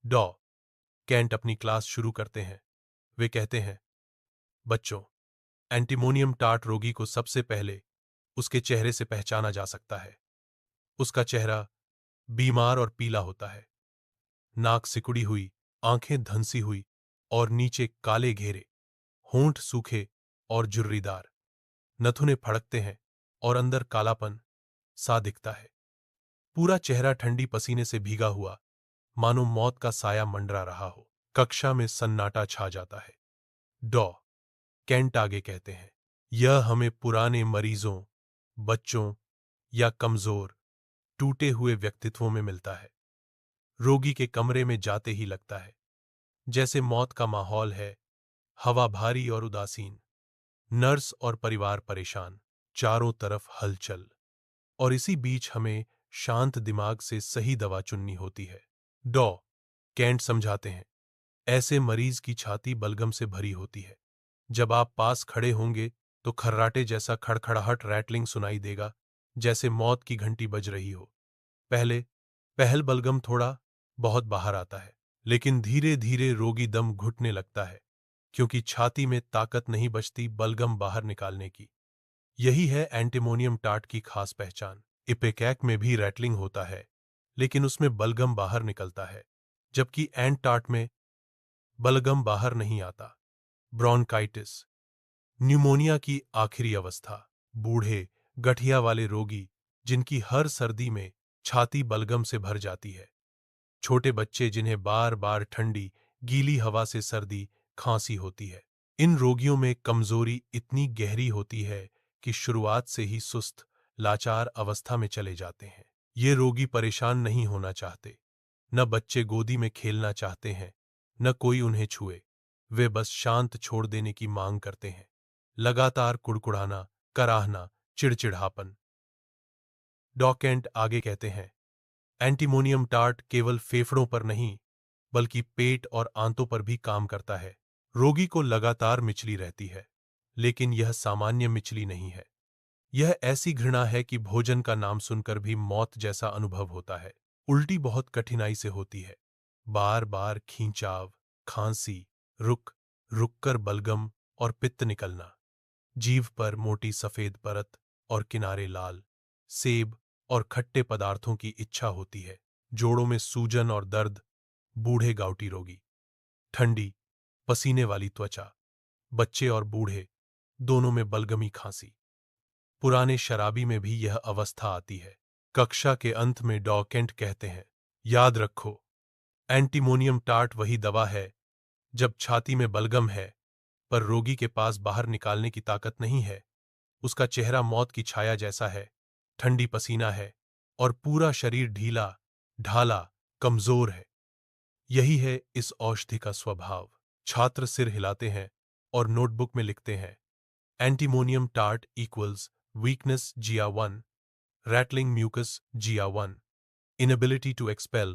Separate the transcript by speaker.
Speaker 1: डॉ कैंट अपनी क्लास शुरू करते हैं। वे कहते हैं, बच्चों, एंटीमोनियम टार्ट रोगी को सबसे पहले उसके चेहरे से पहचाना जा सकता है। उसका चेहरा बीमार और पीला होता है, नाक सिकुड़ी हुई, आंखें धंसी हुई और नीचे काले घेरे, होंठ सूखे और झुर्रीदार, नथुने फड़कते हैं और अंदर कालापन सा दिखता है। पूरा चेहरा ठंडी पसीने से भीगा हुआ, मानो मौत का साया मंडरा रहा हो। कक्षा में सन्नाटा छा जाता है। डॉ कैंट आगे कहते हैं, यह हमें पुराने मरीजों, बच्चों या कमजोर, टूटे हुए व्यक्तित्वों में मिलता है। रोगी के कमरे में जाते ही लगता है जैसे मौत का माहौल है, हवा भारी और उदासीन, नर्स और परिवार परेशान, चारों तरफ हलचल। और इसी बीच हमें शांत दिमाग से सही दवा चुननी होती है। डॉ कैंट समझाते हैं, ऐसे मरीज की छाती बलगम से भरी होती है। जब आप पास खड़े होंगे तो खर्राटे जैसा खड़खड़ाहट रैटलिंग सुनाई देगा, जैसे मौत की घंटी बज रही हो। पहले पहल बलगम थोड़ा बहुत बाहर आता है, लेकिन धीरे धीरे रोगी दम घुटने लगता है, क्योंकि छाती में ताकत नहीं बचती बलगम बाहर निकालने की। यही है एंटीमोनियम टार्ट की खास पहचान। इपेकैक में भी रैटलिंग होता है, लेकिन उसमें बलगम बाहर निकलता है, जबकि एंट टार्ट में बलगम बाहर नहीं आता। ब्रोंकाइटिस, न्यूमोनिया की आखिरी अवस्था, बूढ़े गठिया वाले रोगी जिनकी हर सर्दी में छाती बलगम से भर जाती है, छोटे बच्चे जिन्हें बार बार ठंडी गीली हवा से सर्दी खांसी होती है। इन रोगियों में कमजोरी इतनी गहरी होती है कि शुरुआत से ही सुस्त, लाचार अवस्था में चले जाते हैं। ये रोगी परेशान नहीं होना चाहते, न बच्चे गोदी में खेलना चाहते हैं, न कोई उन्हें छुए। वे बस शांत छोड़ देने की मांग करते हैं। लगातार कुड़कुड़ाना, कराहना, चिड़चिड़ापन। डॉकेंट आगे कहते हैं, एंटीमोनियम टार्ट केवल फेफड़ों पर नहीं, बल्कि पेट और आंतों पर भी काम करता है। रोगी को लगातार मिचली रहती है, लेकिन यह सामान्य मिचली नहीं है। यह ऐसी घृणा है कि भोजन का नाम सुनकर भी मौत जैसा अनुभव होता है। उल्टी बहुत कठिनाई से होती है, बार बार खींचाव, खांसी, रुक रुककर बलगम और पित्त निकलना, जीभ पर मोटी सफेद परत और किनारे लाल, सेब और खट्टे पदार्थों की इच्छा होती है। जोड़ों में सूजन और दर्द, बूढ़े गाउटी रोगी, ठंडी पसीने वाली त्वचा, बच्चे और बूढ़े दोनों में बलगमी खांसी। पुराने शराबी में भी यह अवस्था आती है। कक्षा के अंत में डॉकेंट कहते हैं, याद रखो, एंटीमोनियम टार्ट वही दवा है जब छाती में बलगम है, पर रोगी के पास बाहर निकालने की ताकत नहीं है। उसका चेहरा मौत की छाया जैसा है, ठंडी पसीना है और पूरा शरीर ढीला ढाला, कमजोर है। यही है इस औषधि का स्वभाव। छात्र सिर हिलाते हैं और नोटबुक में लिखते हैं, antimonium tart equals weakness GR1, rattling mucus GR1, inability to expel